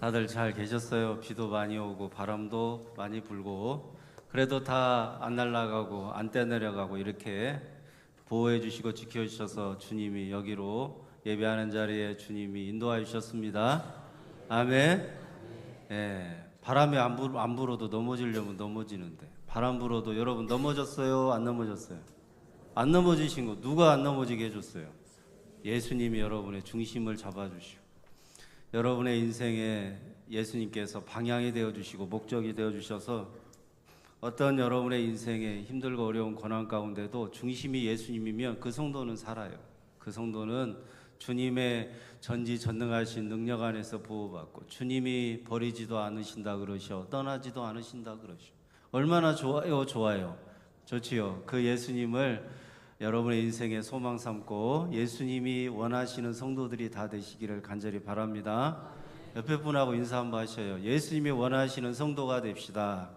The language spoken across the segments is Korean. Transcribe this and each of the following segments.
다들 잘 계셨어요? 비도 많이 오고 바람도 많이 불고 그래도 다 안 날아가고 안 떼내려가고 이렇게 보호해 주시고 지켜 주셔서 주님이 여기로 예배하는 자리에 주님이 인도하여 주셨습니다. 아멘. 예, 바람이 안 불어도 넘어지려면 넘어지는데 바람 불어도 여러분 넘어졌어요? 안 넘어졌어요? 안 넘어지신 거 누가 안 넘어지게 해줬어요? 예수님이 여러분의 중심을 잡아주시고 여러분의 인생에 예수님께서 방향이 되어주시고 목적이 되어주셔서 어떤 여러분의 인생에 힘들고 어려운 고난 가운데도 중심이 예수님이면 그 성도는 살아요. 그 성도는 주님의 전지전능하신 능력 안에서 보호받고 주님이 버리지도 않으신다 그러셔 떠나지도 않으신다 그러셔. 얼마나 좋아요. 좋아요. 좋지요. 그 예수님을 여러분의 인생의 소망 삼고 예수님이 원하시는 성도들이 다 되시기를 간절히 바랍니다. 옆에 분하고 인사 한번 하셔요. 예수님이 원하시는 성도가 됩시다.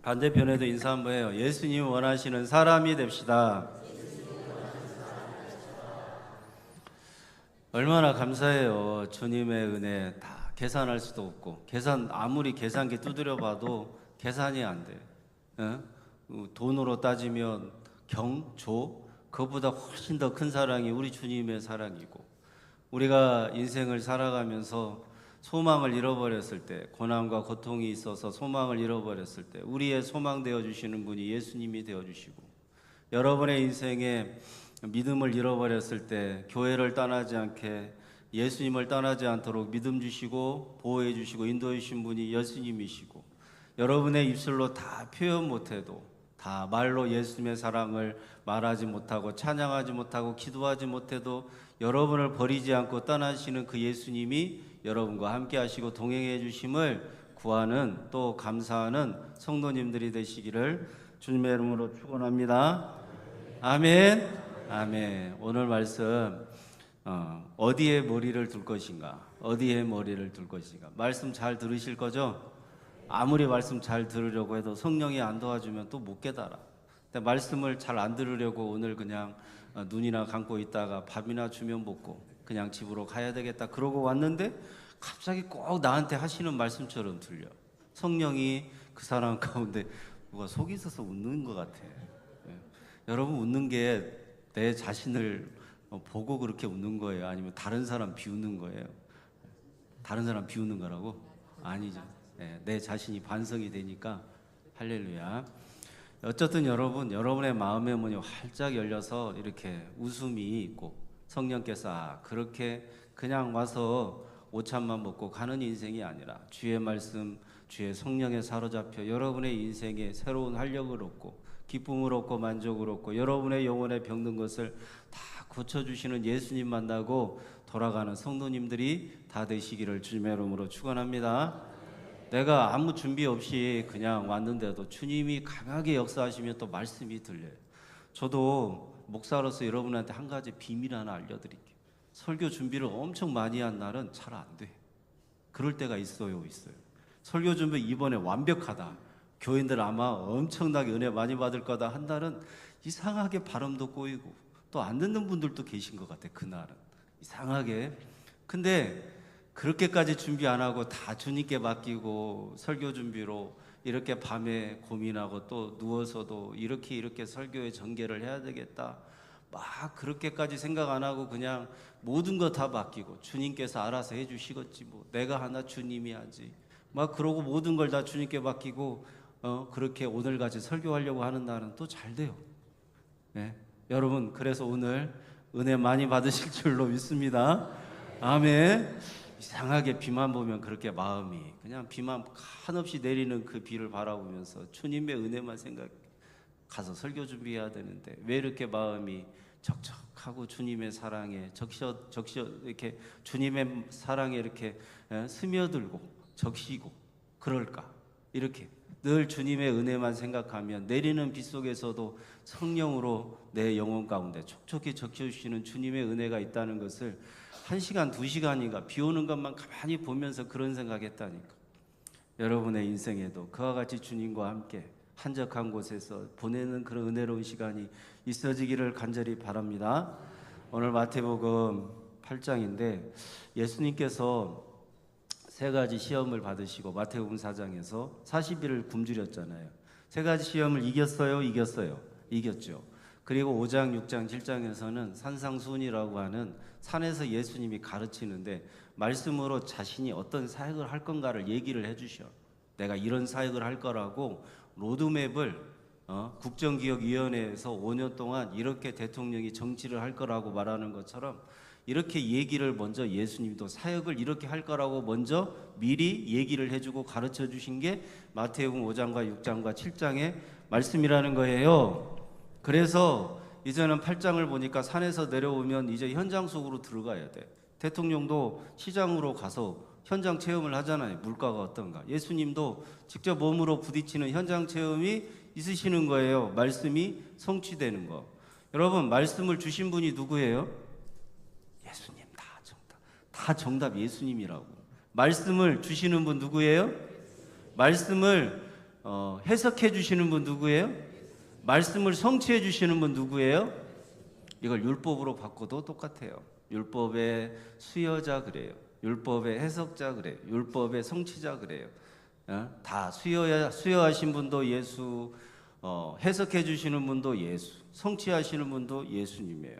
반대편에도 인사 한번 해요. 예수님이 원하시는 사람이 됩시다. 얼마나 감사해요. 주님의 은혜 다 계산할 수도 없고 아무리 계산기 두드려 봐도 계산이 안 돼. 돈으로 따지면 조 그것보다 훨씬 더 큰 사랑이 우리 주님의 사랑이고 우리가 인생을 살아가면서 소망을 잃어버렸을 때 고난과 고통이 있어서 소망을 잃어버렸을 때 우리의 소망 되어주시는 분이 예수님이 되어주시고 여러분의 인생에 믿음을 잃어버렸을 때 교회를 떠나지 않게 예수님을 떠나지 않도록 믿음 주시고 보호해 주시고 인도해 주신 분이 예수님이시고 여러분의 입술로 다 표현 못해도 다 말로 예수님의 사랑을 말하지 못하고 찬양하지 못하고 기도하지 못해도 여러분을 버리지 않고 떠나시는 그 예수님이 여러분과 함께 하시고 동행해 주심을 구하는 또 감사하는 성도님들이 되시기를 주님의 이름으로 축원합니다. 아멘. 아멘. 오늘 말씀 어디에 머리를 둘 것인가? 어디에 머리를 둘 것인가? 말씀 잘 들으실 거죠? 아무리 말씀 잘 들으려고 해도 성령이 안 도와주면 또 못 깨달아. 근데 말씀을 잘 안 들으려고 오늘 그냥 눈이나 감고 있다가 밥이나 주면 먹고 그냥 집으로 가야 되겠다 그러고 왔는데 갑자기 꼭 나한테 하시는 말씀처럼 들려. 성령이 그 사람 가운데 누가 속이 있어서 웃는 것 같아. 예. 여러분 웃는 게 내 자신을 보고 그렇게 웃는 거예요? 아니면 다른 사람 비웃는 거예요? 다른 사람 비웃는 거라고? 아니죠. 내 자신이 반성이 되니까 할렐루야. 어쨌든 여러분의 마음의 문이 활짝 열려서 이렇게 웃음이 있고 성령께서 그렇게 그냥 와서 오찬만 먹고 가는 인생이 아니라 주의 말씀, 주의 성령에 사로잡혀 여러분의 인생에 새로운 활력을 얻고 기쁨을 얻고 만족을 얻고 여러분의 영혼에 병든 것을 다 고쳐주시는 예수님 만나고 돌아가는 성도님들이 다 되시기를 주님의 이름으로 축원합니다. 내가 아무 준비 없이 그냥 왔는데도 주님이 강하게 역사하시면 또 말씀이 들려요. 저도 목사로서 여러분한테 한 가지 비밀 하나 알려드릴게요. 설교 준비를 엄청 많이 한 날은 잘 안 돼. 그럴 때가 있어요. 설교 준비 이번에 완벽하다. 교인들 아마 엄청나게 은혜 많이 받을 거다 한 날은 이상하게 발음도 꼬이고 또 안 듣는 분들도 계신 것 같아. 그날은 이상하게. 근데 그렇게까지 준비 안 하고 다 주님께 맡기고 설교 준비로 이렇게 밤에 고민하고 또 누워서도 이렇게 설교의 전개를 해야 되겠다 막 그렇게까지 생각 안 하고 그냥 모든 거 다 맡기고 주님께서 알아서 해주시겠지 뭐 내가 하나 주님이 하지 막 그러고 모든 걸 다 주님께 맡기고 그렇게 오늘같이 설교하려고 하는 날은 또 잘 돼요. 네. 여러분 그래서 오늘 은혜 많이 받으실 줄로 믿습니다. 아멘. 이상하게 비만 보면 그렇게 마음이 그냥 비만 한없이 내리는 그 비를 바라보면서 주님의 은혜만 생각 가서 설교 준비해야 되는데 왜 이렇게 마음이 적적하고 주님의 사랑에 적셔 이렇게 주님의 사랑에 이렇게 스며들고 적시고 그럴까? 이렇게 늘 주님의 은혜만 생각하면 내리는 비 속에서도 성령으로 내 영혼 가운데 촉촉히 적셔주시는 주님의 은혜가 있다는 것을 1시간, 2시간인가 비 오는 것만 가만히 보면서 그런 생각했다니까. 여러분의 인생에도 그와 같이 주님과 함께 한적한 곳에서 보내는 그런 은혜로운 시간이 있어지기를 간절히 바랍니다. 오늘 마태복음 8장인데 예수님께서 세 가지 시험을 받으시고 마태복음 4장에서 40일을 굶주렸잖아요. 세 가지 시험을 이겼어요? 이겼죠. 그리고 5장, 6장, 7장에서는 산상수훈이라고 하는 산에서 예수님이 가르치는데 말씀으로 자신이 어떤 사역을 할 건가를 얘기를 해주셔. 내가 이런 사역을 할 거라고 로드맵을 국정기획위원회에서 5년 동안 이렇게 대통령이 정치를 할 거라고 말하는 것처럼 이렇게 얘기를 먼저 예수님도 사역을 이렇게 할 거라고 먼저 미리 얘기를 해주고 가르쳐 주신 게 마태복음 5장과 6장과 7장의 말씀이라는 거예요. 그래서 이제는 8장을 보니까 산에서 내려오면 이제 현장 속으로 들어가야 돼. 대통령도 시장으로 가서 현장 체험을 하잖아요. 물가가 어떤가. 예수님도 직접 몸으로 부딪히는 현장 체험이 있으시는 거예요. 말씀이 성취되는 거. 여러분, 말씀을 주신 분이 누구예요? 예수님. 다 정답 예수님이라고. 말씀을 주시는 분 누구예요? 말씀을 해석해 주시는 분 누구예요? 말씀을 성취해 주시는 분 누구예요? 이걸 율법으로 바꿔도 똑같아요. 율법의 수여자 그래요. 율법의 해석자 그래요. 율법의 성취자 그래요. 다 수여하신 분도 예수, 해석해 주시는 분도 예수, 성취하시는 분도 예수님이에요.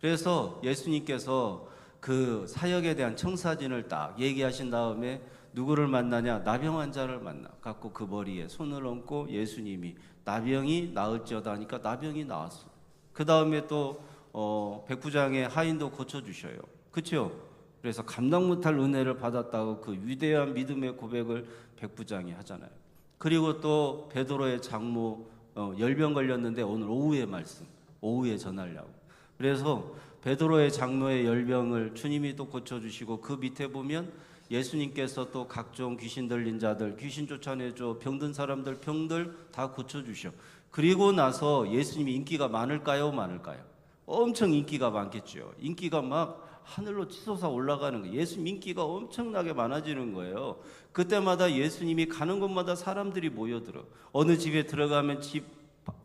그래서 예수님께서 그 사역에 대한 청사진을 딱 얘기하신 다음에 누구를 만나냐? 나병 환자를 만나 갖고 그 머리에 손을 얹고 예수님이 나병이 나을지어다 하니까 나병이 나았어. 그 다음에 또 백부장의 하인도 고쳐주셔요. 그렇죠? 그래서 감당 못할 은혜를 받았다고 그 위대한 믿음의 고백을 백부장이 하잖아요. 그리고 또 베드로의 장모 열병 걸렸는데 오늘 오후에 말씀, 오후에 전하려고. 그래서 베드로의 장모의 열병을 주님이 또 고쳐주시고 그 밑에 보면 예수님께서 또 각종 귀신 들린 자들, 귀신 쫓아내줘, 병든 사람들, 병들 다 고쳐주셔. 그리고 나서 예수님이 인기가 많을까요? 엄청 인기가 많겠죠. 인기가 막 하늘로 치솟아 올라가는 거예요. 예수님 인기가 엄청나게 많아지는 거예요. 그때마다 예수님이 가는 곳마다 사람들이 모여들어. 어느 집에 들어가면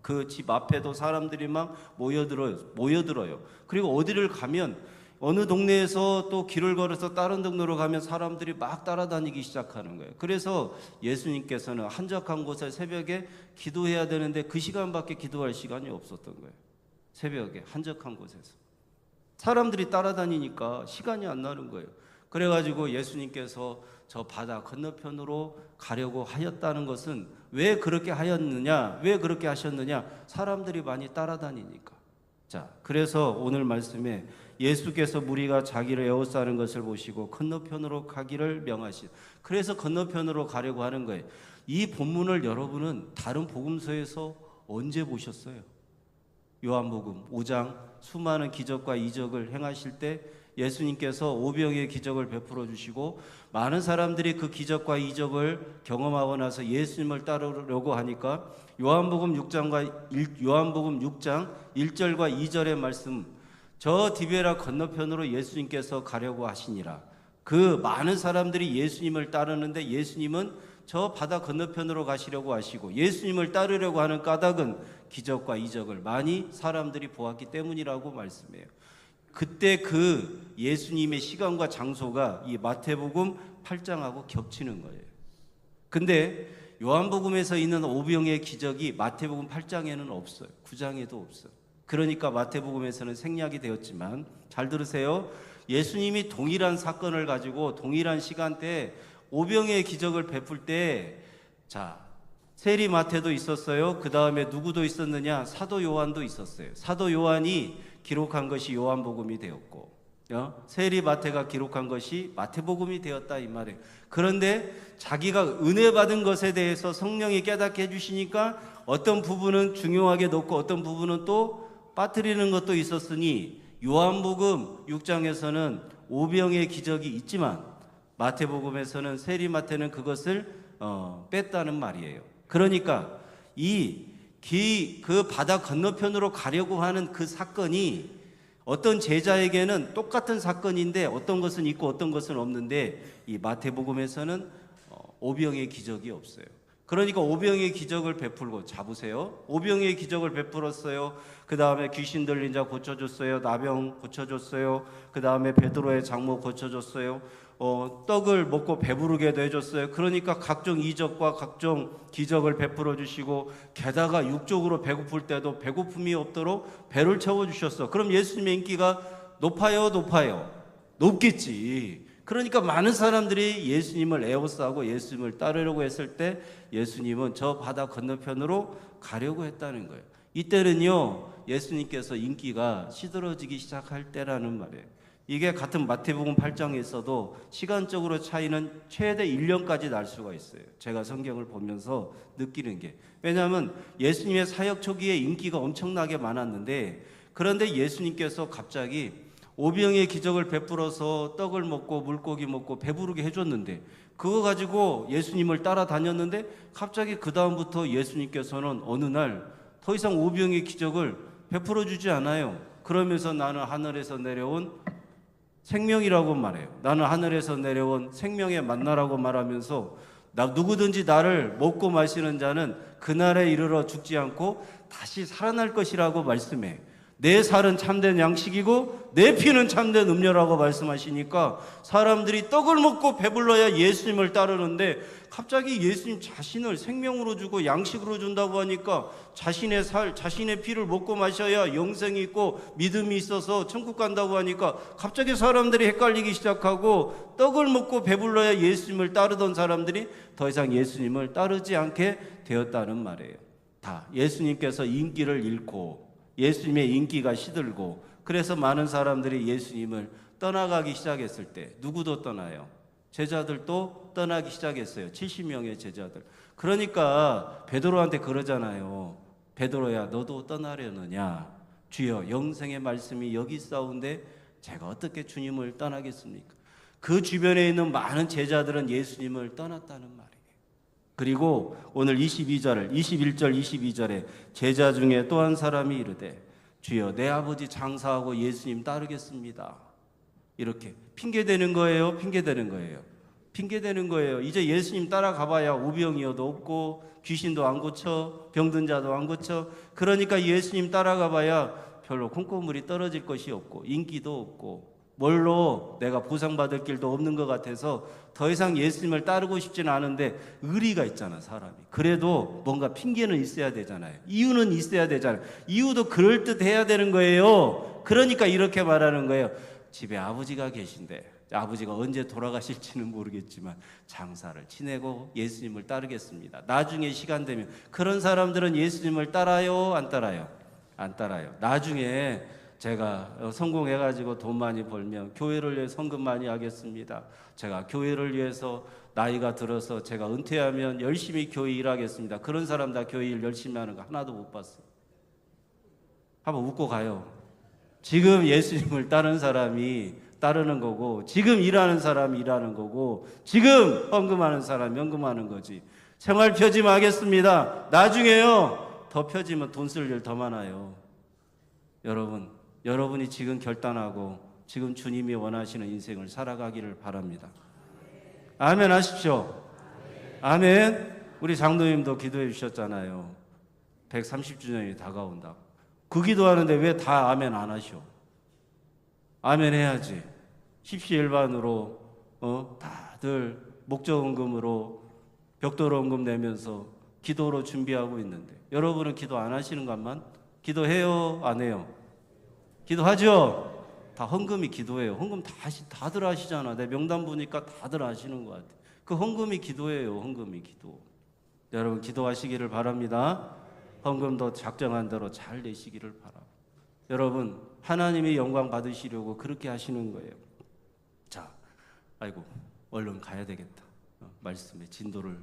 그 집 앞에도 사람들이 막 모여들어요. 그리고 어디를 가면 어느 동네에서 또 길을 걸어서 다른 동네로 가면 사람들이 막 따라다니기 시작하는 거예요. 그래서 예수님께서는 한적한 곳에 새벽에 기도해야 되는데 그 시간밖에 기도할 시간이 없었던 거예요. 새벽에 한적한 곳에서 사람들이 따라다니니까 시간이 안 나는 거예요. 그래가지고 예수님께서 저 바다 건너편으로 가려고 하였다는 것은 왜 그렇게 하였느냐? 왜 그렇게 하셨느냐? 사람들이 많이 따라다니니까. 자, 그래서 오늘 말씀에 예수께서 무리가 자기를 에워싸는 것을 보시고 건너편으로 가기를 명하신. 그래서 건너편으로 가려고 하는 거예요. 이 본문을 여러분은 다른 복음서에서 언제 보셨어요? 요한복음 5장 수많은 기적과 이적을 행하실 때 예수님께서 오병이의 기적을 베풀어 주시고 많은 사람들이 그 기적과 이적을 경험하고 나서 예수님을 따르려고 하니까 요한복음 6장 1절과 2절의 말씀, 저 디베라 건너편으로 예수님께서 가려고 하시니라. 그 많은 사람들이 예수님을 따르는데 예수님은 저 바다 건너편으로 가시려고 하시고 예수님을 따르려고 하는 까닭은 기적과 이적을 많이 사람들이 보았기 때문이라고 말씀해요. 그때 그 예수님의 시간과 장소가 이 마태복음 8장하고 겹치는 거예요. 근데 요한복음에서 있는 오병의 기적이 마태복음 8장에는 없어요. 9장에도 없어요. 그러니까 마태복음에서는 생략이 되었지만 잘 들으세요. 예수님이 동일한 사건을 가지고 동일한 시간대에 오병의 기적을 베풀 때, 자, 세리 마태도 있었어요. 그 다음에 누구도 있었느냐? 사도 요한도 있었어요. 사도 요한이 기록한 것이 요한복음이 되었고, 세리 마태가 기록한 것이 마태복음이 되었다 이 말이에요. 그런데 자기가 은혜 받은 것에 대해서 성령이 깨닫게 해주시니까 어떤 부분은 중요하게 놓고 어떤 부분은 또 빠뜨리는 것도 있었으니 요한복음 6장에서는 오병의 기적이 있지만 마태복음에서는 세리 마태는 그것을 뺐다는 말이에요. 그러니까 그 바다 건너편으로 가려고 하는 그 사건이 어떤 제자에게는 똑같은 사건인데 어떤 것은 있고 어떤 것은 없는데 이 마태복음에서는 오병의 기적이 없어요. 그러니까 오병이의 기적을 베풀고, 잡으세요. 오병이의 기적을 베풀었어요. 그 다음에 귀신 들린 자 고쳐줬어요. 나병 고쳐줬어요. 그 다음에 베드로의 장모 고쳐줬어요. 떡을 먹고 배부르게도 해줬어요. 그러니까 각종 이적과 각종 기적을 베풀어 주시고, 게다가 육적으로 배고플 때도 배고픔이 없도록 배를 채워주셨어. 그럼 예수님의 인기가 높아요, 높아요? 높겠지. 그러니까 많은 사람들이 예수님을 에워싸고 예수님을 따르려고 했을 때 예수님은 저 바다 건너편으로 가려고 했다는 거예요. 이때는요, 예수님께서 인기가 시들어지기 시작할 때라는 말이에요. 이게 같은 마태복음 8장에 있어도 시간적으로 차이는 최대 1년까지 날 수가 있어요. 제가 성경을 보면서 느끼는 게, 왜냐하면 예수님의 사역 초기에 인기가 엄청나게 많았는데, 그런데 예수님께서 갑자기 오병이의 기적을 베풀어서 떡을 먹고 물고기 먹고 배부르게 해줬는데, 그거 가지고 예수님을 따라다녔는데, 갑자기 그 다음부터 예수님께서는 어느 날 더 이상 오병이의 기적을 베풀어 주지 않아요. 그러면서 나는 하늘에서 내려온 생명이라고 말해요. 나는 하늘에서 내려온 생명의 만나라고 말하면서, 누구든지 나를 먹고 마시는 자는 그날에 이르러 죽지 않고 다시 살아날 것이라고 말씀해. 내 살은 참된 양식이고 내 피는 참된 음료라고 말씀하시니까 사람들이 떡을 먹고 배불러야 예수님을 따르는데, 갑자기 예수님 자신을 생명으로 주고 양식으로 준다고 하니까 자신의 살, 자신의 피를 먹고 마셔야 영생이 있고 믿음이 있어서 천국 간다고 하니까 갑자기 사람들이 헷갈리기 시작하고, 떡을 먹고 배불러야 예수님을 따르던 사람들이 더 이상 예수님을 따르지 않게 되었다는 말이에요. 다 예수님께서 인기를 잃고 예수님의 인기가 시들고, 그래서 많은 사람들이 예수님을 떠나가기 시작했을 때, 누구도 떠나요. 제자들도 떠나기 시작했어요. 70명의 제자들. 그러니까 베드로한테 그러잖아요. 베드로야, 너도 떠나려느냐? 주여, 영생의 말씀이 여기 있사온데 제가 어떻게 주님을 떠나겠습니까? 그 주변에 있는 많은 제자들은 예수님을 떠났다는 말이에요. 그리고 오늘 21절 22절에 제자 중에 또 한 사람이 이르되, 주여, 내 아버지 장사하고 예수님 따르겠습니다. 이렇게 핑계대는 거예요. 핑계대는 거예요. 이제 예수님 따라가봐야 오병이어도 없고 귀신도 안 고쳐, 병든 자도 안 고쳐. 그러니까 예수님 따라가봐야 별로 콩고물이 떨어질 것이 없고 인기도 없고 뭘로 내가 보상받을 길도 없는 것 같아서 더 이상 예수님을 따르고 싶지는 않은데, 의리가 있잖아, 사람이. 그래도 뭔가 핑계는 있어야 되잖아요. 이유는 있어야 되잖아요. 이유도 그럴듯해야 되는 거예요. 그러니까 이렇게 말하는 거예요. 집에 아버지가 계신데, 아버지가 언제 돌아가실지는 모르겠지만 장사를 지내고 예수님을 따르겠습니다. 나중에 시간 되면. 그런 사람들은 예수님을 따라요, 안 따라요? 안 따라요. 나중에 제가 성공해가지고 돈 많이 벌면 교회를 위해 헌금 많이 하겠습니다. 제가 교회를 위해서 나이가 들어서 제가 은퇴하면 열심히 교회 일하겠습니다. 그런 사람 다 교회 일 열심히 하는 거 하나도 못 봤어요. 한번 웃고 가요. 지금 예수님을 따르는 사람이 따르는 거고, 지금 일하는 사람이 일하는 거고, 지금 헌금하는 사람이 헌금하는 거지. 생활 펴짐하겠습니다. 나중에요, 더 펴지면 돈 쓸 일 더 많아요. 여러분이 지금 결단하고 지금 주님이 원하시는 인생을 살아가기를 바랍니다. 아멘 하십시오. 아멘. 우리 장로님도 기도해 주셨잖아요. 130주년이 다가온다고. 그 기도하는데 왜 다 아멘 안 하셔? 아멘 해야지. 십시일반으로 다들 목적헌금으로 벽돌헌금 내면서 기도로 준비하고 있는데, 여러분은 기도 안 하시는 것만? 기도해요, 안 해요? 기도하죠? 다 헌금이 기도예요. 헌금 다들 하시잖아. 내 명단 보니까 다들 하시는 것 같아. 그 헌금이 기도예요. 헌금이 기도. 여러분 기도하시기를 바랍니다. 헌금도 작정한 대로 잘 내시기를 바라고. 여러분 하나님의 영광 받으시려고 그렇게 하시는 거예요. 자, 아이고 얼른 가야 되겠다. 말씀의 진도를.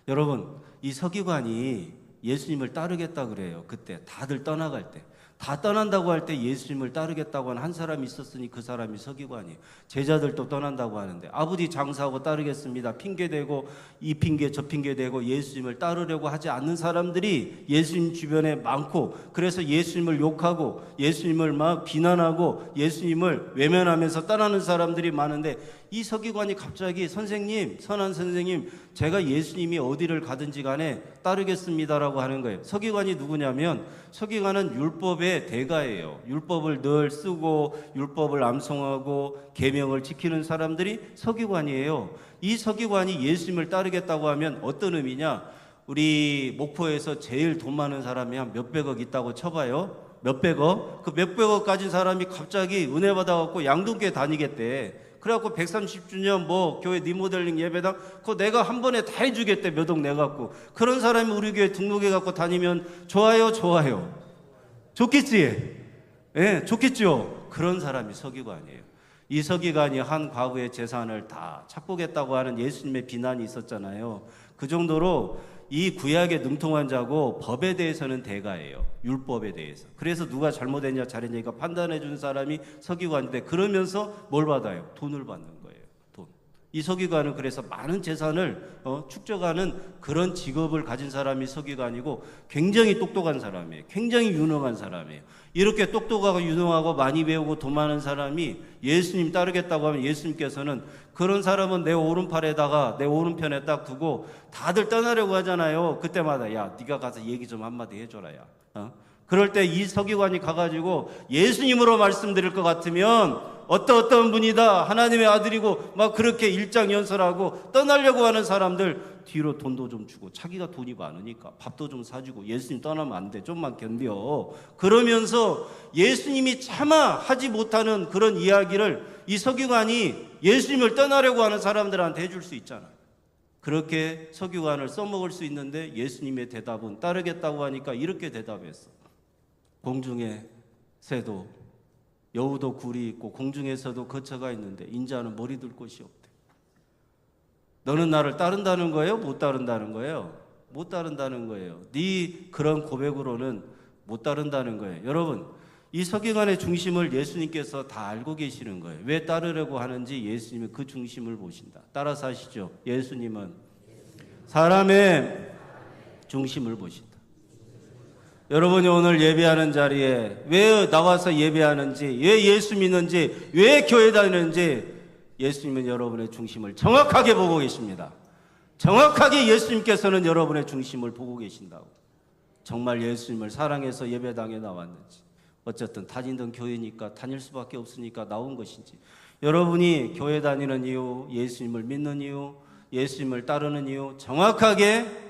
여러분 이 서기관이 예수님을 따르겠다 그래요. 그때 다들 떠나갈 때. 다 떠난다고 할 때 예수님을 따르겠다고 하는 한 사람이 있었으니 그 사람이 서기관이에요. 제자들도 떠난다고 하는데 아버지 장사하고 따르겠습니다. 핑계대고 이 핑계 저 핑계대고 예수님을 따르려고 하지 않는 사람들이 예수님 주변에 많고, 그래서 예수님을 욕하고 예수님을 막 비난하고 예수님을 외면하면서 떠나는 사람들이 많은데, 이 서기관이 갑자기 선생님, 선한 선생님, 제가 예수님이 어디를 가든지 간에 따르겠습니다라고 하는 거예요. 서기관이 누구냐면 서기관은 율법의 대가예요. 율법을 늘 쓰고 율법을 암송하고 계명을 지키는 사람들이 서기관이에요. 이 서기관이 예수님을 따르겠다고 하면 어떤 의미냐? 우리 목포에서 제일 돈 많은 사람이 한 몇백억 있다고 쳐봐요. 몇백억? 그 몇백억 가진 사람이 갑자기 은혜 받아갖고 양동교회 다니겠대. 그래갖고 130주년 뭐 교회 리모델링 예배당 그거 내가 한 번에 다 해주겠대. 몇 억 내갖고. 그런 사람이 우리 교회 등록해갖고 다니면 좋아요? 좋아요? 좋겠지? 예, 좋겠죠? 그런 사람이 서기관이에요. 이 서기관이 한 과부의 재산을 다 착복했다고 하는 예수님의 비난이 있었잖아요. 그 정도로 이 구약에 능통한 자고 법에 대해서는 대가예요. 율법에 대해서. 그래서 누가 잘못했냐 잘했냐니까 판단해 준 사람이 서기관인데, 그러면서 뭘 받아요? 돈을 받는 거예요. 돈. 이 서기관은 그래서 많은 재산을 축적하는 그런 직업을 가진 사람이 서기관이고, 굉장히 똑똑한 사람이에요. 굉장히 유능한 사람이에요. 이렇게 똑똑하고 유능하고 많이 배우고 돈 많은 사람이 예수님 따르겠다고 하면 예수님께서는 그런 사람은 내 오른팔에다가 내 오른편에 딱 두고 다들 떠나려고 하잖아요. 그때마다 야 네가 가서 얘기 좀 한마디 해줘라 야. 그럴 때 이 서기관이 가가지고 예수님으로 말씀드릴 것 같으면 어떤 분이다 하나님의 아들이고 막 그렇게 일장연설하고 떠나려고 하는 사람들 뒤로 돈도 좀 주고, 자기가 돈이 많으니까 밥도 좀 사주고, 예수님 떠나면 안 돼 좀만 견뎌 그러면서 예수님이 차마 하지 못하는 그런 이야기를 이 서기관이 예수님을 떠나려고 하는 사람들한테 해줄 수 있잖아. 그렇게 서기관을 써먹을 수 있는데 예수님의 대답은 따르겠다고 하니까 이렇게 대답했어. 공중에 새도 여우도 굴이 있고 공중에서도 거처가 있는데 인자는 머리 둘 곳이 없대. 너는 나를 따른다는 거예요? 못 따른다는 거예요? 못 따른다는 거예요. 네 그런 고백으로는 못 따른다는 거예요. 여러분, 이 서기관의 중심을 예수님께서 다 알고 계시는 거예요. 왜 따르려고 하는지 예수님은 그 중심을 보신다. 따라서 하시죠. 예수님은 사람의 중심을 보신다. 여러분이 오늘 예배하는 자리에 왜 나와서 예배하는지, 왜 예수 믿는지, 왜 교회 다니는지 예수님은 여러분의 중심을 정확하게 보고 계십니다. 정확하게 예수님께서는 여러분의 중심을 보고 계신다고. 정말 예수님을 사랑해서 예배당에 나왔는지, 어쨌든 다니던 교회니까 다닐 수밖에 없으니까 나온 것인지, 여러분이 교회 다니는 이유, 예수님을 믿는 이유, 예수님을 따르는 이유, 정확하게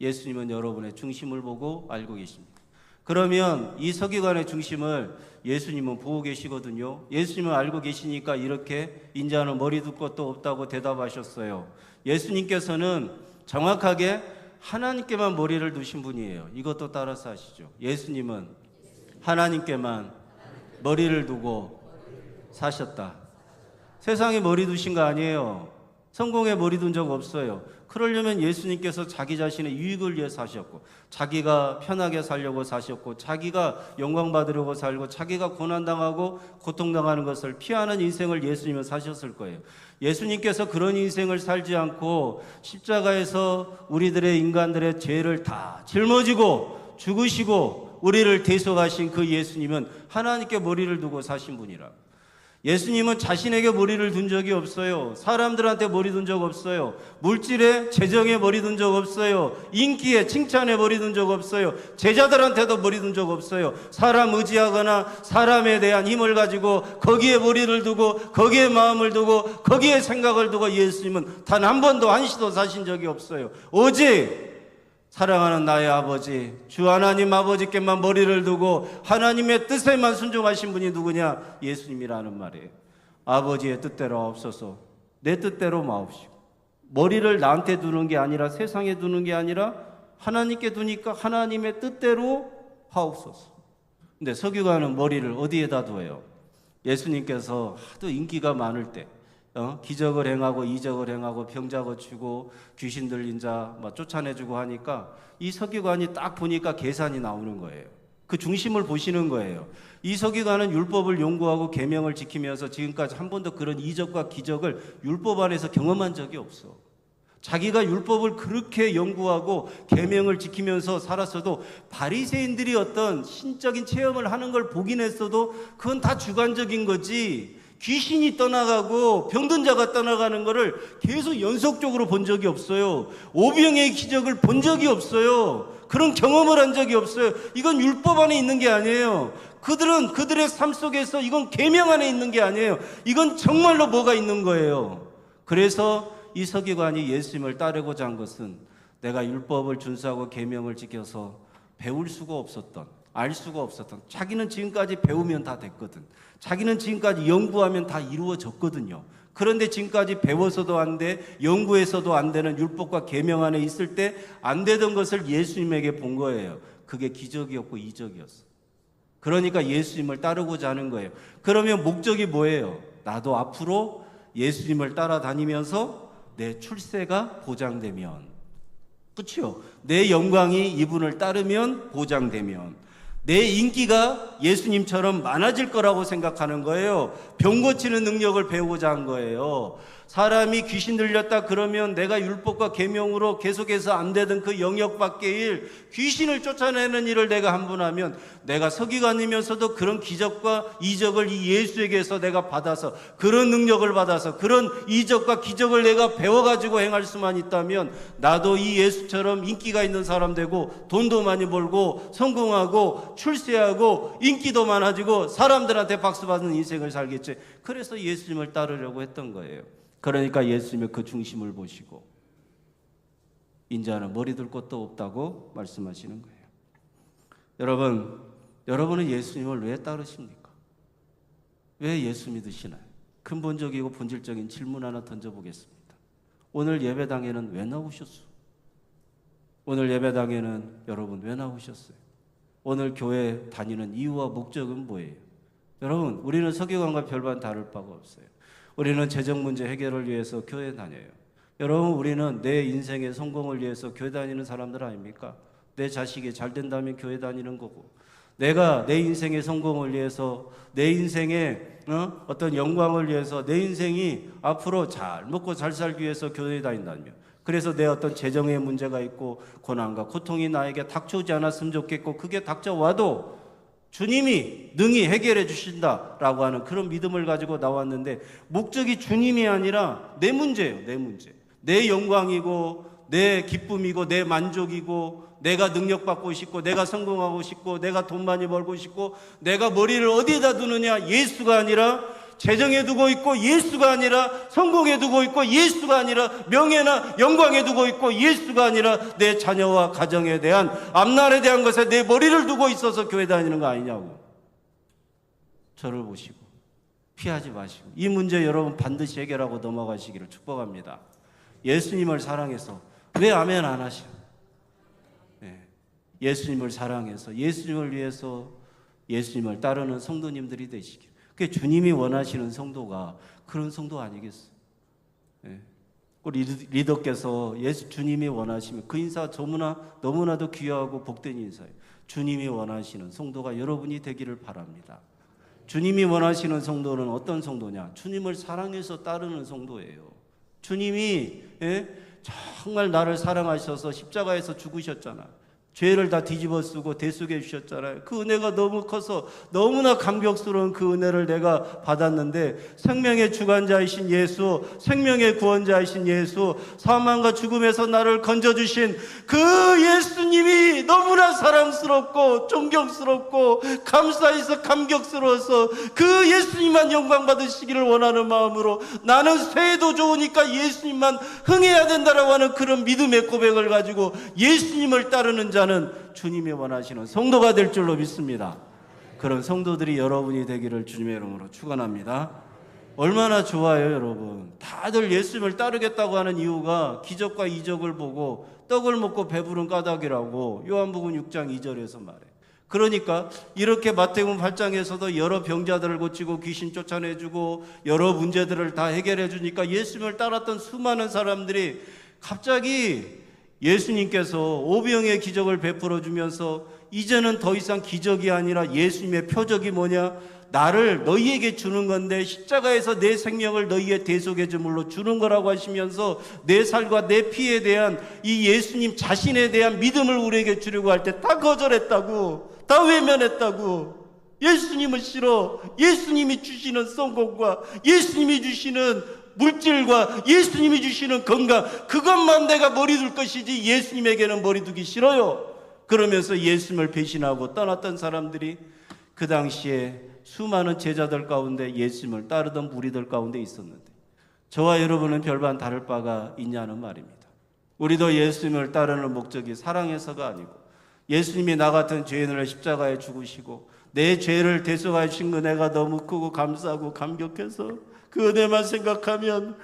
예수님은 여러분의 중심을 보고 알고 계십니다. 그러면 이 서기관의 중심을 예수님은 보고 계시거든요. 예수님은 알고 계시니까 이렇게 인자는 머리 둘 것도 없다고 대답하셨어요. 예수님께서는 정확하게 하나님께만 머리를 두신 분이에요. 이것도 따라서 하시죠. 예수님은 하나님께만 머리를 두고 사셨다. 세상에 머리 두신 거 아니에요. 성공에 머리 둔 적 없어요. 그러려면 예수님께서 자기 자신의 유익을 위해 사셨고, 자기가 편하게 살려고 사셨고, 자기가 영광 받으려고 살고, 자기가 고난당하고 고통당하는 것을 피하는 인생을 예수님은 사셨을 거예요. 예수님께서 그런 인생을 살지 않고 십자가에서 우리들의 인간들의 죄를 다 짊어지고 죽으시고 우리를 대속하신 그 예수님은 하나님께 머리를 두고 사신 분이라. 예수님은 자신에게 머리를 둔 적이 없어요. 사람들한테 머리 둔 적 없어요. 물질에, 재정에 머리 둔 적 없어요. 인기에, 칭찬에 머리 둔 적 없어요. 제자들한테도 머리 둔 적 없어요. 사람 의지하거나 사람에 대한 힘을 가지고 거기에 머리를 두고 거기에 마음을 두고 거기에 생각을 두고 예수님은 단 한 번도 한시도 사신 적이 없어요. 오직 사랑하는 나의 아버지, 주 하나님 아버지께만 머리를 두고 하나님의 뜻에만 순종하신 분이 누구냐? 예수님이라는 말이에요. 아버지의 뜻대로 없어서 내 뜻대로 마옵시고, 머리를 나한테 두는 게 아니라 세상에 두는 게 아니라 하나님께 두니까 하나님의 뜻대로 하옵소서. 근데 서기관은 머리를 어디에다 둬요? 예수님께서 하도 인기가 많을 때 기적을 행하고 이적을 행하고 병자 고치고 귀신 들린 자 쫓아내주고 하니까 이 서기관이 딱 보니까 계산이 나오는 거예요. 그 중심을 보시는 거예요. 이 서기관은 율법을 연구하고 계명을 지키면서 지금까지 한 번도 그런 이적과 기적을 율법 안에서 경험한 적이 없어. 자기가 율법을 그렇게 연구하고 계명을 지키면서 살았어도 바리새인들이 어떤 신적인 체험을 하는 걸 보긴 했어도 그건 다 주관적인 거지, 귀신이 떠나가고 병든 자가 떠나가는 거를 계속 연속적으로 본 적이 없어요. 오병의 기적을 본 적이 없어요. 그런 경험을 한 적이 없어요. 이건 율법 안에 있는 게 아니에요. 그들은 그들의 삶 속에서 이건 계명 안에 있는 게 아니에요. 이건 정말로 뭐가 있는 거예요. 그래서 이 서기관이 예수님을 따르고자 한 것은 내가 율법을 준수하고 계명을 지켜서 배울 수가 없었던, 알 수가 없었던, 자기는 지금까지 배우면 다 됐거든. 자기는 지금까지 연구하면 다 이루어졌거든요. 그런데 지금까지 배워서도 안 돼, 연구해서도 안 되는 율법과 계명 안에 있을 때 안 되던 것을 예수님에게 본 거예요. 그게 기적이었고 이적이었어. 그러니까 예수님을 따르고자 하는 거예요. 그러면 목적이 뭐예요? 나도 앞으로 예수님을 따라다니면서 내 출세가 보장되면, 그렇죠? 내 영광이 이분을 따르면 보장되면, 내 인기가 예수님처럼 많아질 거라고 생각하는 거예요. 병 고치는 능력을 배우고자 한 거예요. 사람이 귀신 들렸다 그러면 내가 율법과 계명으로 계속해서 안 되던 그 영역 밖의 일, 귀신을 쫓아내는 일을 내가 한 번 하면, 내가 서기관이면서도 그런 기적과 이적을 이 예수에게서 내가 받아서, 그런 능력을 받아서 그런 이적과 기적을 내가 배워가지고 행할 수만 있다면 나도 이 예수처럼 인기가 있는 사람 되고 돈도 많이 벌고 성공하고 출세하고 인기도 많아지고 사람들한테 박수 받는 인생을 살겠지. 그래서 예수님을 따르려고 했던 거예요. 그러니까 예수님의 그 중심을 보시고 인자는 머리 둘 곳도 없다고 말씀하시는 거예요. 여러분은 예수님을 왜 따르십니까? 왜 예수 믿으시나요? 근본적이고 본질적인 질문 하나 던져보겠습니다. 오늘 예배당에는 왜 나오셨어요? 오늘 예배당에는 여러분 왜 나오셨어요? 오늘 교회 다니는 이유와 목적은 뭐예요? 여러분, 우리는 서기관과 별반 다를 바가 없어요. 우리는 재정 문제 해결을 위해서 교회 다녀요. 여러분, 우리는 내 인생의 성공을 위해서 교회 다니는 사람들 아닙니까? 내 자식이 잘 된다면 교회 다니는 거고, 내가 내 인생의 성공을 위해서, 내 인생의 어떤 영광을 위해서, 내 인생이 앞으로 잘 먹고 잘 살기 위해서 교회에 다닌다면, 그래서 내 어떤 재정의 문제가 있고 고난과 고통이 나에게 닥쳐오지 않았으면 좋겠고, 그게 닥쳐와도 주님이 능히 해결해 주신다라고 하는 그런 믿음을 가지고 나왔는데, 목적이 주님이 아니라 내 문제예요. 내 문제, 내 영광이고 내 기쁨이고 내 만족이고, 내가 능력받고 싶고 내가 성공하고 싶고 내가 돈 많이 벌고 싶고, 내가 머리를 어디에다 두느냐, 예수가 아니라 재정에 두고 있고, 예수가 아니라 성공에 두고 있고, 예수가 아니라 명예나 영광에 두고 있고, 예수가 아니라 내 자녀와 가정에 대한, 앞날에 대한 것에 내 머리를 두고 있어서 교회 다니는 거 아니냐고. 저를 보시고 피하지 마시고 이 문제 여러분 반드시 해결하고 넘어가시기를 축복합니다. 예수님을 사랑해서 왜 아멘 안 하셔? 네. 예수님을 사랑해서 예수님을 위해서 예수님을 따르는 성도님들이 되시길. 그게 주님이 원하시는 성도가 그런 성도 아니겠어요? 네. 우리 리더께서 주님이 원하시면 그 인사 너무나도 귀하고 복된 인사예요. 주님이 원하시는 성도가 여러분이 되기를 바랍니다. 주님이 원하시는 성도는 어떤 성도냐? 주님을 사랑해서 따르는 성도예요. 주님이 정말 나를 사랑하셔서 십자가에서 죽으셨잖아. 죄를 다 뒤집어 쓰고 대속해 주셨잖아요. 그 은혜가 너무 커서 너무나 감격스러운 그 은혜를 내가 받았는데, 생명의 주관자이신 예수, 생명의 구원자이신 예수, 사망과 죽음에서 나를 건져주신 그 예수님이 너무나 사랑스럽고 존경스럽고 감사해서 감격스러워서 그 예수님만 영광 받으시기를 원하는 마음으로, 나는 쇠도 좋으니까 예수님만 흥해야 된다라고 하는 그런 믿음의 고백을 가지고 예수님을 따르는 자는 주님이 원하시는 성도가 될 줄로 믿습니다. 그런 성도들이 여러분이 되기를 주님의 이름으로 축원합니다. 얼마나 좋아요, 여러분. 다들 예수님을 따르겠다고 하는 이유가 기적과 이적을 보고 떡을 먹고 배부른 까닭이라고 요한복음 6장 2절에서 말해. 그러니까 이렇게 마태복음 8장에서도 여러 병자들을 고치고 귀신 쫓아내주고 여러 문제들을 다 해결해 주니까 예수님을 따랐던 수많은 사람들이 갑자기 예수님께서 오병의 기적을 베풀어 주면서 이제는 더 이상 기적이 아니라 예수님의 표적이 뭐냐? 나를 너희에게 주는 건데 십자가에서 내 생명을 너희의 대속의 제물로 주는 거라고 하시면서 내 살과 내 피에 대한 이 예수님 자신에 대한 믿음을 우리에게 주려고 할 때 다 거절했다고, 다 외면했다고. 예수님은 싫어. 예수님이 주시는 성공과 예수님이 주시는 물질과 예수님이 주시는 건강, 그것만 내가 머리 둘 것이지 예수님에게는 머리 두기 싫어요. 그러면서 예수님을 배신하고 떠났던 사람들이 그 당시에 수많은 제자들 가운데 예수님을 따르던 무리들 가운데 있었는데, 저와 여러분은 별반 다를 바가 있냐는 말입니다. 우리도 예수님을 따르는 목적이 사랑해서가 아니고 예수님이 나 같은 죄인을 십자가에 죽으시고 내 죄를 대속하여 주신 은혜가 너무 크고 감사하고 감격해서 그 은혜만 생각하면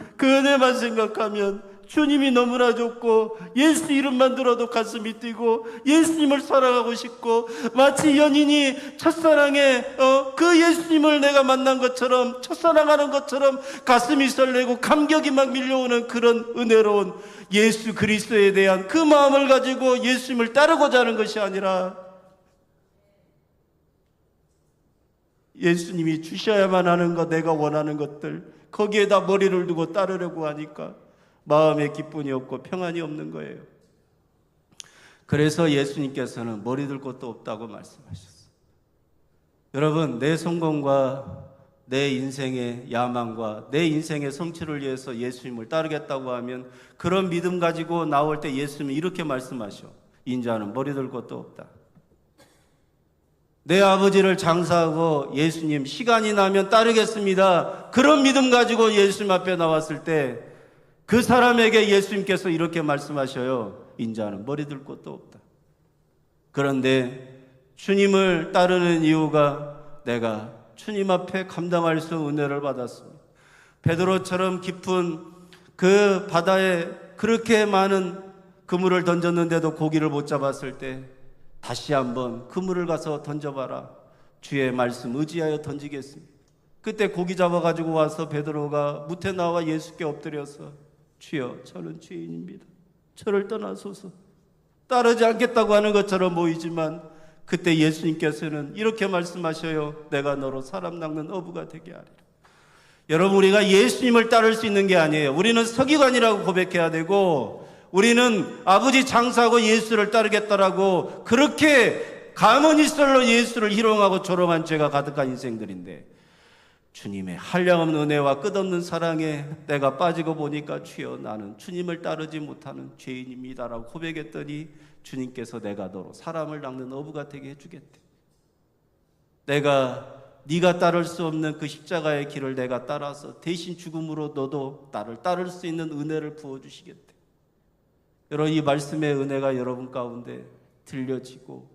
주님이 너무나 좋고 예수 이름만 들어도 가슴이 뛰고 예수님을 사랑하고 싶고, 마치 연인이 첫사랑에 그 예수님을 내가 만난 것처럼, 첫사랑하는 것처럼 가슴이 설레고 감격이 막 밀려오는 그런 은혜로운 예수 그리스도에 대한 그 마음을 가지고 예수님을 따르고자 하는 것이 아니라 예수님이 주셔야만 하는 것, 내가 원하는 것들, 거기에다 머리를 두고 따르려고 하니까 마음에 기쁨이 없고 평안이 없는 거예요. 그래서 예수님께서는 머리 둘 것도 없다고 말씀하셨어요. 여러분, 내 성공과 내 인생의 야망과 내 인생의 성취를 위해서 예수님을 따르겠다고 하면 그런 믿음 가지고 나올 때 예수님이 이렇게 말씀하셔. 인자는 머리 둘 것도 없다. 내 아버지를 장사하고 예수님 시간이 나면 따르겠습니다. 그런 믿음 가지고 예수님 앞에 나왔을 때 그 사람에게 예수님께서 이렇게 말씀하셔요. 인자는 머리 둘 것도 없다. 그런데 주님을 따르는 이유가 내가 주님 앞에 감당할 수 있는 은혜를 받았습니다. 베드로처럼 깊은 그 바다에 그렇게 많은 그물을 던졌는데도 고기를 못 잡았을 때 다시 한번 그물을 가서 던져봐라. 주의 말씀 의지하여 던지겠습니다. 그때 고기 잡아가지고 와서 베드로가 무태 나와 예수께 엎드려서 주여, 저는 죄인입니다. 저를 떠나소서. 따르지 않겠다고 하는 것처럼 보이지만 그때 예수님께서는 이렇게 말씀하셔요. 내가 너로 사람 낚는 어부가 되게 하리라. 여러분, 우리가 예수님을 따를 수 있는 게 아니에요. 우리는 서기관이라고 고백해야 되고, 우리는 아버지 장사하고 예수를 따르겠다라고 그렇게 가문이설로 예수를 희롱하고 조롱한 죄가 가득한 인생들인데, 주님의 한량없는 은혜와 끝없는 사랑에 내가 빠지고 보니까 주여, 나는 주님을 따르지 못하는 죄인입니다라고 고백했더니 주님께서 내가 너로 사람을 낚는 어부가 되게 해주겠대. 네가 따를 수 없는 그 십자가의 길을 내가 따라서 대신 죽음으로 너도 나를 따를 수 있는 은혜를 부어주시겠대. 여러분, 이 말씀의 은혜가 여러분 가운데 들려지고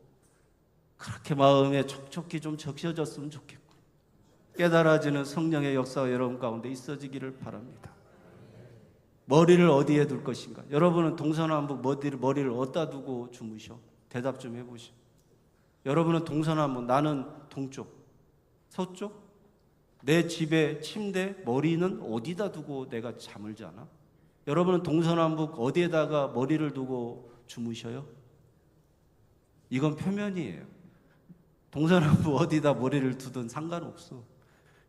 그렇게 마음에 촉촉히 좀 적셔졌으면 좋겠고, 깨달아지는 성령의 역사가 여러분 가운데 있어지기를 바랍니다. 머리를 어디에 둘 것인가? 여러분은 동서남북 머리를 어디다 두고 주무셔? 대답 좀 해보시오. 여러분은 동서남북, 나는 동쪽, 서쪽? 내 집에 침대, 머리는 어디다 두고 내가 잠을 자나? 여러분은 동서남북 어디에다가 머리를 두고 주무셔요? 이건 표면이에요. 동서남북 어디다 머리를 두든 상관없어.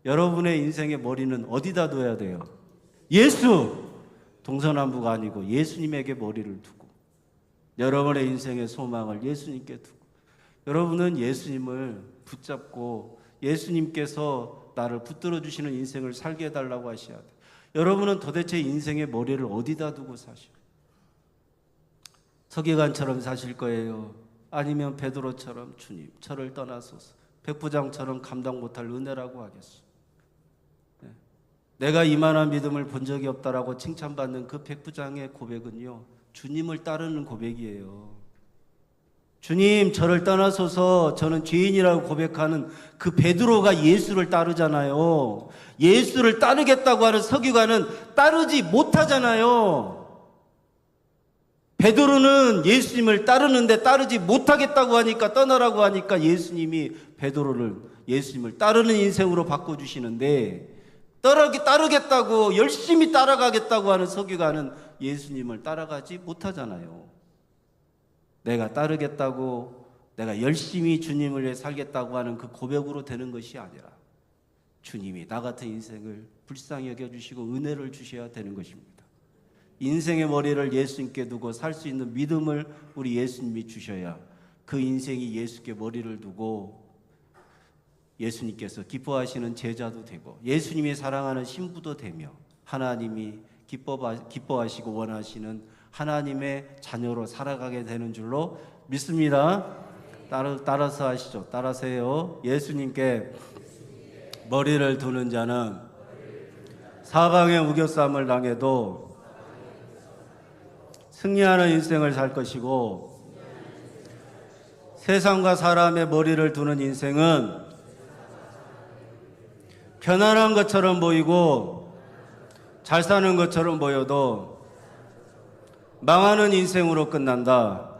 여러분의 인생의 머리는 어디다 둬야 돼요? 예수! 동서남북 아니고 예수님에게 머리를 두고, 여러분의 인생의 소망을 예수님께 두고, 여러분은 예수님을 붙잡고 예수님께서 나를 붙들어 주시는 인생을 살게 해달라고 하셔야 돼요. 여러분은 도대체 인생의 머리를 어디다 두고 사셔? 서기관처럼 사실 거예요? 아니면 베드로처럼 주님, 저를 떠나소서, 백부장처럼 감당 못할 은혜라고 하겠소? 내가 이만한 믿음을 본 적이 없다라고 칭찬받는 그 백부장의 고백은요, 주님을 따르는 고백이에요. 주님, 저를 떠나소서, 저는 죄인이라고 고백하는 그 베드로가 예수를 따르잖아요. 예수를 따르겠다고 하는 서기관은 따르지 못하잖아요. 베드로는 예수님을 따르는데 따르지 못하겠다고 하니까, 떠나라고 하니까 예수님이 베드로를 예수님을 따르는 인생으로 바꿔주시는데, 따르겠다고 열심히 따라가겠다고 하는 서기관은 예수님을 따라가지 못하잖아요. 내가 따르겠다고, 내가 열심히 주님을 위해 살겠다고 하는 그 고백으로 되는 것이 아니라 주님이 나 같은 인생을 불쌍히 여겨주시고 은혜를 주셔야 되는 것입니다. 인생의 머리를 예수님께 두고 살 수 있는 믿음을 우리 예수님이 주셔야 그 인생이 예수께 머리를 두고 예수님께서 기뻐하시는 제자도 되고 예수님이 사랑하는 신부도 되며 하나님이 기뻐하시고 원하시는 하나님의 자녀로 살아가게 되는 줄로 믿습니다. 따라서 하시죠. 따라서 해요. 예수님께 머리를 두는 자는 사방에 우겨쌈을 당해도 승리하는 인생을 살 것이고, 세상과 사람의 머리를 두는 인생은 편안한 것처럼 보이고 잘 사는 것처럼 보여도 망하는 인생으로 끝난다.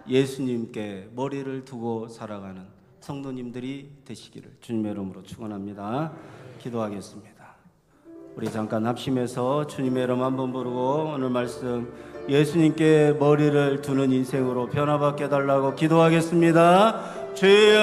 예수님께 머리를 두고 살아가는 성도님들이 되시기를 주님의 이름으로 축원합니다. 기도하겠습니다. 우리 잠깐 합심해서 주님의 이름 한번 부르고 오늘 말씀 예수님께 머리를 두는 인생으로 변화받게 해달라고 기도하겠습니다. 주여,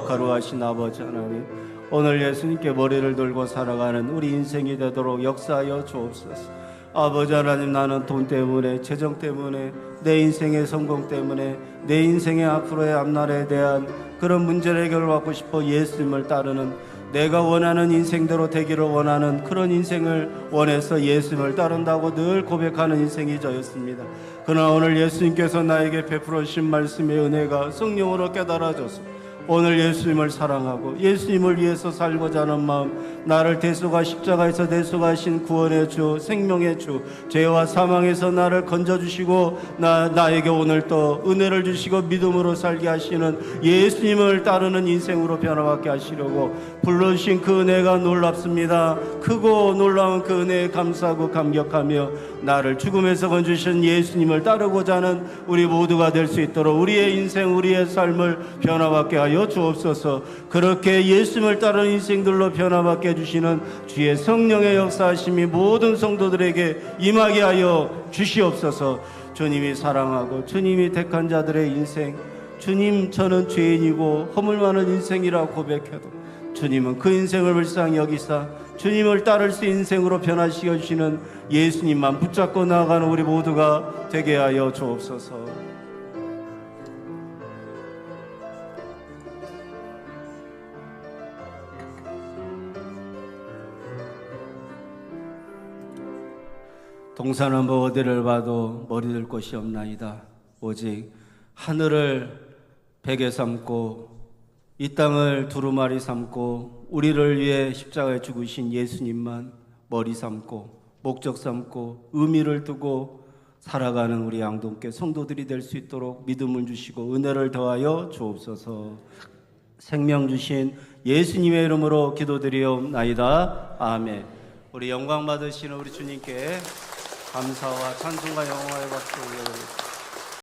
거룩하신 아버지 하나님, 오늘 예수님께 머리를 들고 살아가는 우리 인생이 되도록 역사하여 주옵소서. 아버지 하나님, 나는 돈 때문에, 재정 때문에, 내 인생의 성공 때문에, 내 인생의 앞으로의 앞날에 대한 그런 문제를 해결받고 싶어 예수님을 따르는, 내가 원하는 인생대로 되기를 원하는 그런 인생을 원해서 예수님을 따른다고 늘 고백하는 인생이 저였습니다. 그러나 오늘 예수님께서 나에게 베풀어 주신 말씀의 은혜가 성령으로 깨달아져서 오늘 예수님을 사랑하고 예수님을 위해서 살고자 하는 마음, 나를 대속하 십자가에서 대속하신 구원의 주, 생명의 주, 죄와 사망에서 나를 건져주시고 나에게 오늘 또 은혜를 주시고 믿음으로 살게 하시는 예수님을 따르는 인생으로 변화받게 하시려고 불러주신 그 은혜가 놀랍습니다. 크고 놀라운 그 은혜에 감사하고 감격하며 나를 죽음에서 건져주신 예수님을 따르고자 하는 우리 모두가 될 수 있도록 우리의 인생, 우리의 삶을 변화받게 하여 주옵소서. 그렇게 예수님을 따르는 인생들로 변화받게 해주시는 주의 성령의 역사하심이 모든 성도들에게 임하게 하여 주시옵소서. 주님이 사랑하고 주님이 택한 자들의 인생, 주님, 저는 죄인이고 허물 많은 인생이라고 고백해도 주님은 그 인생을 불쌍히 여기사 주님을 따를 수 인생으로 변화시켜 주시는 예수님만 붙잡고 나아가는 우리 모두가 되게 하여 주옵소서. 동산은 어디를 봐도 머리 들 곳이 없나이다. 오직 하늘을 베개 삼고 이 땅을 두루마리 삼고 우리를 위해 십자가에 죽으신 예수님만 머리 삼고 목적 삼고 의미를 두고 살아가는 우리 양동께 성도들이 될 수 있도록 믿음을 주시고 은혜를 더하여 주옵소서. 생명 주신 예수님의 이름으로 기도드리옵나이다. 아멘. 우리 영광 받으시는 우리 주님께 감사와 찬송과 영광의 박수 올려드립니다.